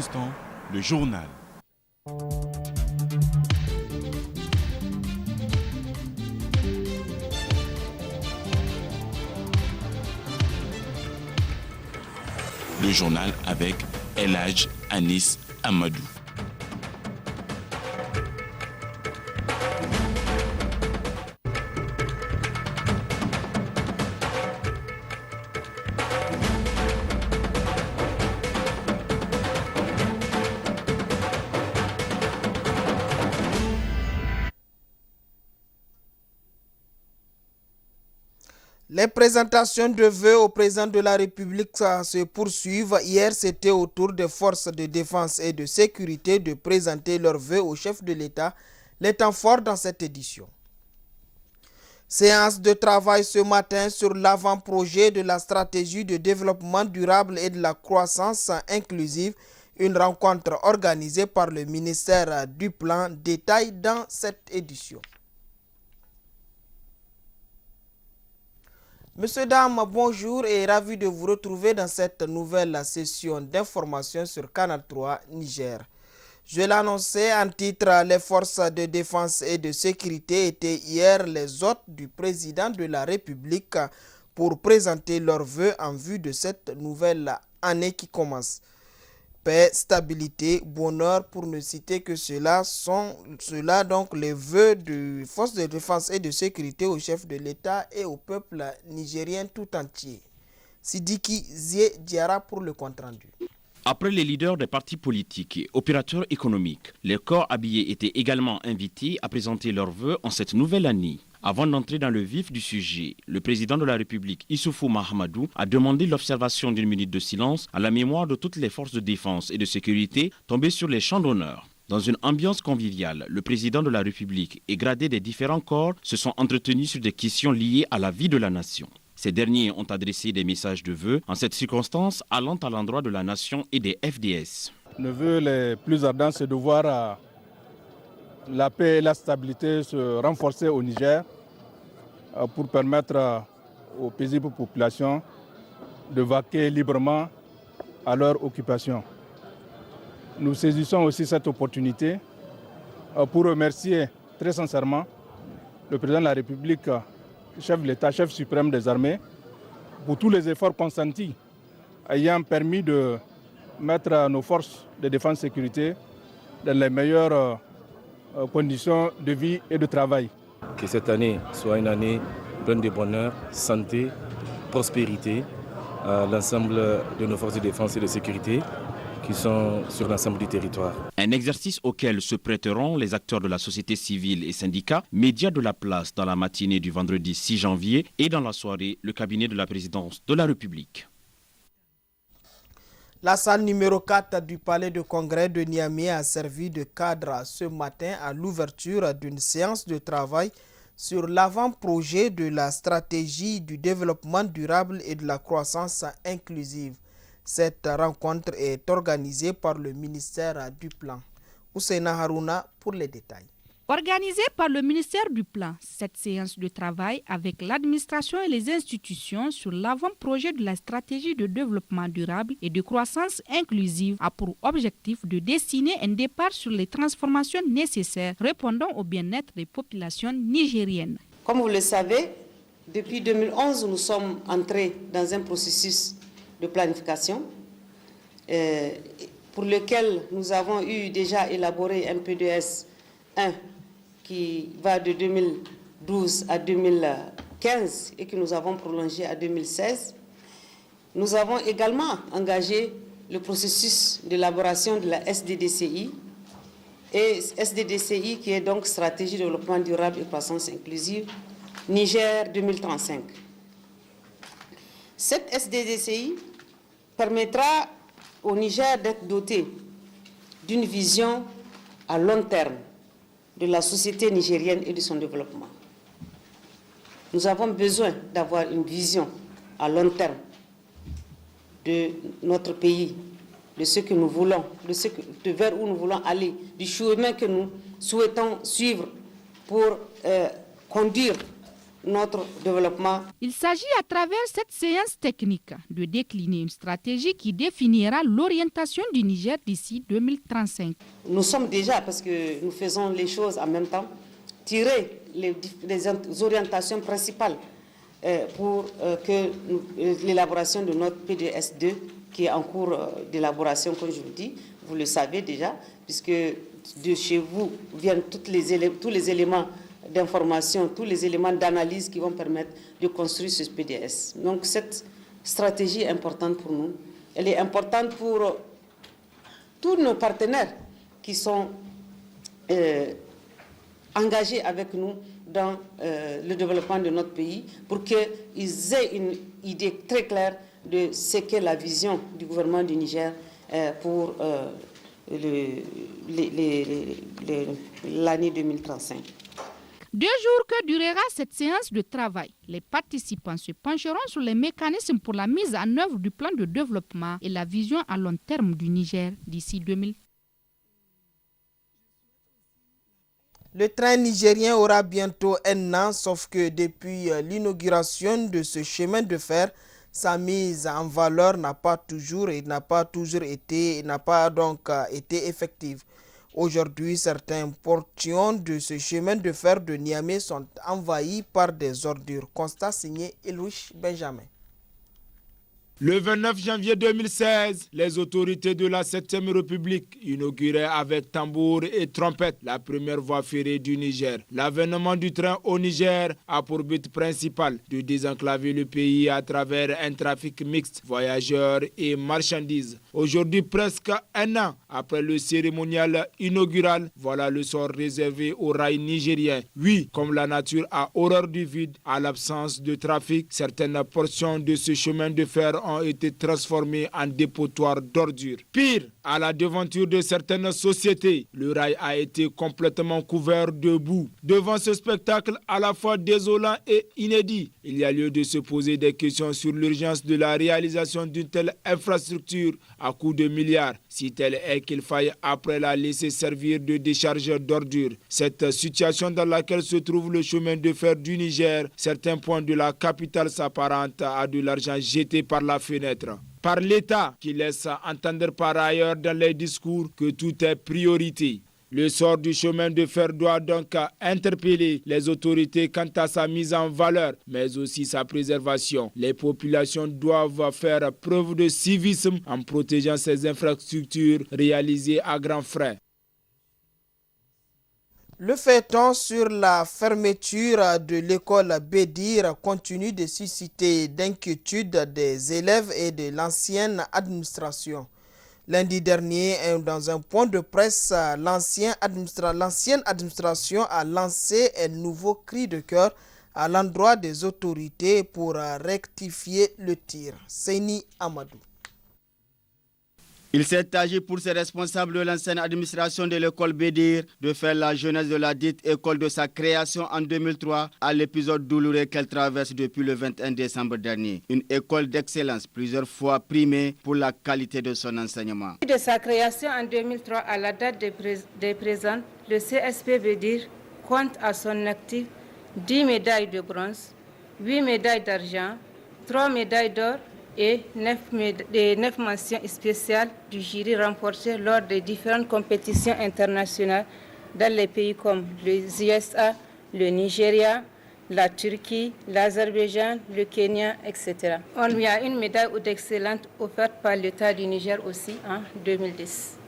instants, le journal. Le journal avec El Hadj Anis Amadou. Les présentations de vœux au président de la République se poursuivent. Hier, c'était au tour des forces de défense et de sécurité de présenter leurs vœux au chef de l'État, les temps forts dans cette édition. Séance de travail ce matin sur l'avant-projet de la stratégie de développement durable et de la croissance inclusive, une rencontre organisée par le ministère du Plan détaille dans cette édition. Monsieur, dames, bonjour et ravi de vous retrouver dans cette nouvelle session d'information sur Canal 3 Niger. Je l'annonçais en titre, les forces de défense et de sécurité étaient hier les hôtes du président de la République pour présenter leurs vœux en vue de cette nouvelle année qui commence. Paix, stabilité, bonheur, pour ne citer que cela, sont donc les vœux de forces de défense et de sécurité au chef de l'État et au peuple nigérien tout entier. Sidiki Zie Diara pour le compte-rendu. Après les leaders des partis politiques et opérateurs économiques, les corps habillés étaient également invités à présenter leurs vœux en cette nouvelle année. Avant d'entrer dans le vif du sujet, le président de la République, Issoufou Mahamadou, a demandé l'observation d'une minute de silence à la mémoire de toutes les forces de défense et de sécurité tombées sur les champs d'honneur. Dans une ambiance conviviale, le président de la République et gradés des différents corps se sont entretenus sur des questions liées à la vie de la nation. Ces derniers ont adressé des messages de vœux en cette circonstance allant à l'endroit de la nation et des FDS. Le vœu les plus ardents, c'est de voir la paix et la stabilité se renforcer au Niger pour permettre aux paisibles populations de vaquer librement à leur occupation. Nous saisissons aussi cette opportunité pour remercier très sincèrement le président de la République, chef de l'État, chef suprême des armées, pour tous les efforts consentis ayant permis de mettre nos forces de défense et de sécurité dans les meilleures conditions de vie et de travail. Que cette année soit une année pleine de bonheur, santé, prospérité à l'ensemble de nos forces de défense et de sécurité qui sont sur l'ensemble du territoire. Un exercice auquel se prêteront les acteurs de la société civile et syndicats, médias de la place dans la matinée du vendredi 6 janvier et dans la soirée, le cabinet de la présidence de la République. La salle numéro 4 du palais de congrès de Niamey a servi de cadre ce matin à l'ouverture d'une séance de travail sur l'avant-projet de la stratégie du développement durable et de la croissance inclusive. Cette rencontre est organisée par le ministère du Plan. Ousseina Harouna pour les détails. Organisée par le ministère du Plan, cette séance de travail avec l'administration et les institutions sur l'avant-projet de la stratégie de développement durable et de croissance inclusive a pour objectif de dessiner un départ sur les transformations nécessaires répondant au bien-être des populations nigériennes. Comme vous le savez, depuis 2011, nous sommes entrés dans un processus de planification pour lequel nous avons eu déjà élaboré un PDS 1 qui va de 2012 à 2015 et que nous avons prolongé à 2016. Nous avons également engagé le processus d'élaboration de la SDDCI, et SDDCI qui est donc Stratégie de développement durable et croissance inclusive, Niger 2035. Cette SDDCI permettra au Niger d'être doté d'une vision à long terme de la société nigérienne et de son développement. Nous avons besoin d'avoir une vision à long terme de notre pays, de ce que nous voulons, de vers où nous voulons aller, du chemin que nous souhaitons suivre pour conduire notre développement. Il s'agit à travers cette séance technique de décliner une stratégie qui définira l'orientation du Niger d'ici 2035. Nous sommes déjà, parce que nous faisons les choses en même temps, tirer les orientations principales pour que l'élaboration de notre PDS2, qui est en cours d'élaboration, comme je vous dis, vous le savez déjà, puisque de chez vous viennent tous les éléments d'information, tous les éléments d'analyse qui vont permettre de construire ce PDS. Donc cette stratégie est importante pour nous. Elle est importante pour tous nos partenaires qui sont engagés avec nous dans le développement de notre pays, pour qu'ils aient une idée très claire de ce qu'est la vision du gouvernement du Niger pour l'année 2035. 2 jours que durera cette séance de travail, les participants se pencheront sur les mécanismes pour la mise en œuvre du plan de développement et la vision à long terme du Niger d'ici 2000. Le train nigérien aura bientôt 1 an, sauf que depuis l'inauguration de ce chemin de fer, sa mise en valeur n'a pas donc été effective. Aujourd'hui, certains portions de ce chemin de fer de Niamey sont envahis par des ordures. Constat signé Elouche Benjamin. Le 29 janvier 2016, les autorités de la 7e République inauguraient avec tambour et trompette la première voie ferrée du Niger. L'avènement du train au Niger a pour but principal de désenclaver le pays à travers un trafic mixte, voyageurs et marchandises. Aujourd'hui, presque 1 an après le cérémonial inaugural, voilà le sort réservé au rail nigérien. Oui, comme la nature a horreur du vide, à l'absence de trafic, certaines portions de ce chemin de fer ont été transformés en dépotoirs d'ordures. Pire, à la devanture de certaines sociétés, le rail a été complètement couvert de boue. Devant ce spectacle à la fois désolant et inédit, il y a lieu de se poser des questions sur l'urgence de la réalisation d'une telle infrastructure à coût de milliards, si telle est qu'il faille après la laisser servir de décharge d'ordures. Cette situation dans laquelle se trouve le chemin de fer du Niger, certains points de la capitale s'apparentent à de l'argent jeté par la fenêtre. Par l'État qui laisse entendre par ailleurs dans les discours que tout est priorité. Le sort du chemin de fer doit donc interpeller les autorités quant à sa mise en valeur, mais aussi sa préservation. Les populations doivent faire preuve de civisme en protégeant ces infrastructures réalisées à grands frais. Le feuilleton sur la fermeture de l'école Bédir continue de susciter d'inquiétudes des élèves et de l'ancienne administration. Lundi dernier, dans un point de presse, l'ancienne administration a lancé un nouveau cri de cœur à l'endroit des autorités pour rectifier le tir. Seyni Amadou. Il s'est agi pour ces responsables de l'ancienne administration de l'école Bédir de faire la jeunesse de la dite école de sa création en 2003 à l'épisode douloureux qu'elle traverse depuis le 21 décembre dernier. Une école d'excellence plusieurs fois primée pour la qualité de son enseignement. De sa création en 2003 à la date de présent, le CSP Bédir compte à son actif 10 médailles de bronze, 8 médailles d'argent, 3 médailles d'or et 9 mentions spéciales du jury remportées lors des différentes compétitions internationales dans les pays comme les USA, le Nigeria, la Turquie, l'Azerbaïdjan, le Kenya, etc. Il y a une médaille d'excellence offerte par l'État du Niger aussi en 2010.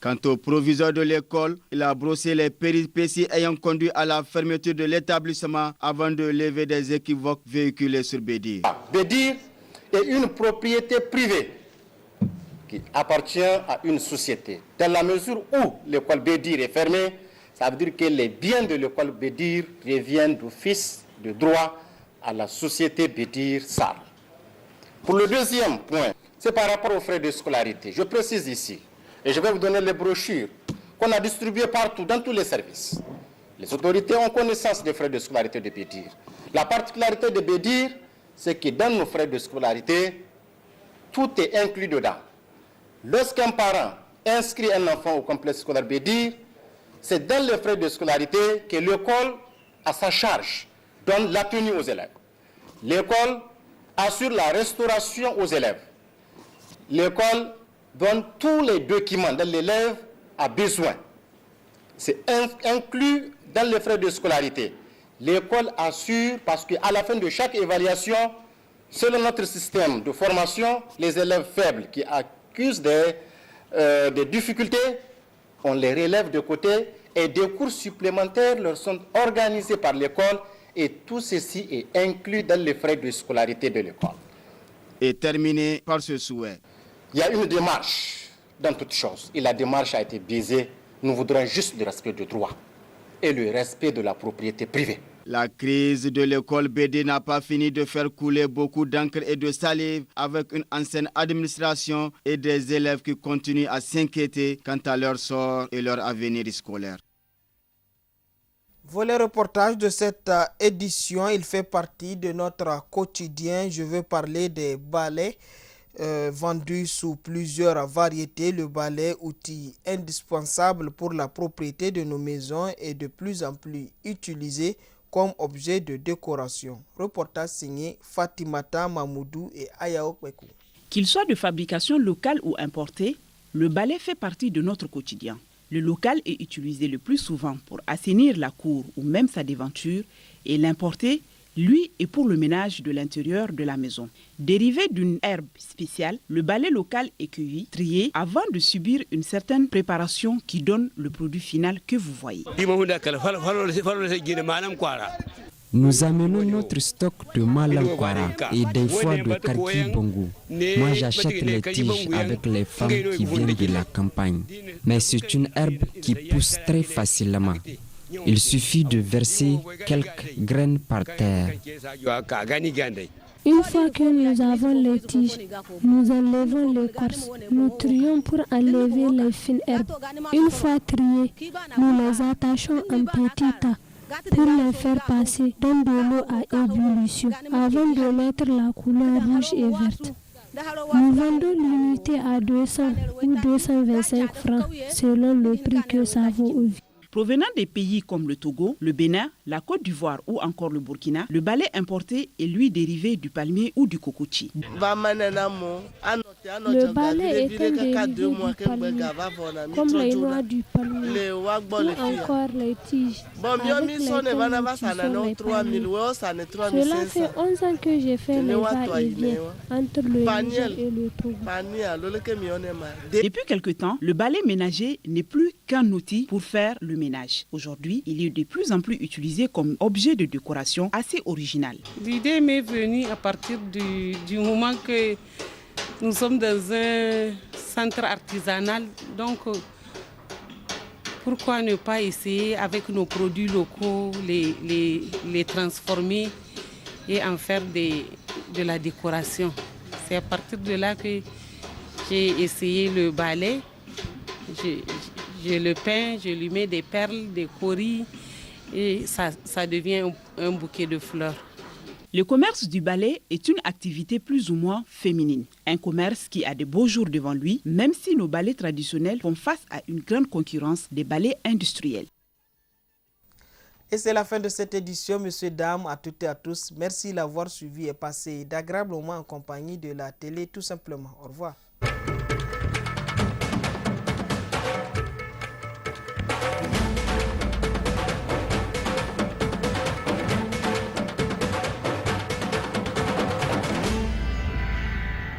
Quant au proviseur de l'école, il a brossé les péripéties ayant conduit à la fermeture de l'établissement avant de lever des équivoques véhiculés sur Bédir. Bédir est une propriété privée qui appartient à une société. Dans la mesure où l'école Bédir est fermée, ça veut dire que les biens de l'école Bédir reviennent d'office de droit à la société Bédir Sar. Pour le deuxième point, c'est par rapport aux frais de scolarité. Je précise ici, et je vais vous donner les brochures qu'on a distribuées partout, dans tous les services. Les autorités ont connaissance des frais de scolarité de Bédir. La particularité de Bédir, c'est que dans nos frais de scolarité, tout est inclus dedans. Lorsqu'un parent inscrit un enfant au complexe scolaire Bédir, c'est dans les frais de scolarité que l'école a sa charge donne la tenue aux élèves. L'école assure la restauration aux élèves. L'école donne tous les documents dont l'élève a besoin. C'est inclus dans les frais de scolarité. L'école assure, parce qu'à la fin de chaque évaluation, selon notre système de formation, les élèves faibles qui accusent des difficultés, on les relève de côté et des cours supplémentaires leur sont organisés par l'école et tout ceci est inclus dans les frais de scolarité de l'école. Et terminé par ce souhait. Il y a une démarche dans toute chose et la démarche a été biaisée. Nous voudrons juste le respect du droit et le respect de la propriété privée. La crise de l'école BD n'a pas fini de faire couler beaucoup d'encre et de salive avec une ancienne administration et des élèves qui continuent à s'inquiéter quant à leur sort et leur avenir scolaire. Volet reportage de cette édition, il fait partie de notre quotidien. Je veux parler des balais vendus sous plusieurs variétés. Le balai, outil indispensable pour la propriété de nos maisons, est de plus en plus utilisé comme objet de décoration. Reportage signé Fatimata Mamoudou et Ayao Kwekou. Qu'il soit de fabrication locale ou importée, le balai fait partie de notre quotidien. Le local est utilisé le plus souvent pour assainir la cour ou même sa devanture et l'importé, lui, est pour le ménage de l'intérieur de la maison. Dérivé d'une herbe spéciale, le balai local est cueilli, trié avant de subir une certaine préparation qui donne le produit final que vous voyez. Nous amenons notre stock de Malankwara et des fois de Karki Bongo. Moi, j'achète les tiges avec les femmes qui viennent de la campagne. Mais c'est une herbe qui pousse très facilement. Il suffit de verser quelques graines par terre. Une fois que nous avons les tiges, nous enlevons l'écorce. Nous trions pour enlever les fines herbes. Une fois triées, nous les attachons en petits tas pour les faire passer dans de l'eau à ébullition avant de mettre la couleur rouge et verte. Nous vendons l'unité à 200 ou 225 francs selon le prix que ça vaut au vide. Provenant des pays comme le Togo, le Bénin, la Côte d'Ivoire ou encore le Burkina, le balai importé est lui dérivé du palmier ou du cocotier. Le balai est un dérivé du palmier, comme les noix du palmier ou encore les tiges. Avec cela fait 11 ans que j'ai fait les va-et-vient entre le Niger et le Togo. Depuis quelque temps, le balai ménager n'est plus qu'un outil pour faire le ménage. Aujourd'hui, il est de plus en plus utilisé comme objet de décoration assez original. L'idée m'est venue à partir du moment que nous sommes dans un centre artisanal. Donc, pourquoi ne pas essayer avec nos produits locaux, les transformer et en faire de la décoration. C'est à partir de là que j'ai essayé le balai. Je le peins, je lui mets des perles, des coris et ça devient un bouquet de fleurs. Le commerce du balai est une activité plus ou moins féminine. Un commerce qui a de beaux jours devant lui, même si nos balais traditionnels font face à une grande concurrence des balais industriels. Et c'est la fin de cette édition, messieurs, dames, à toutes et à tous. Merci d'avoir suivi et passé d'agréables moments en compagnie de la télé, tout simplement. Au revoir.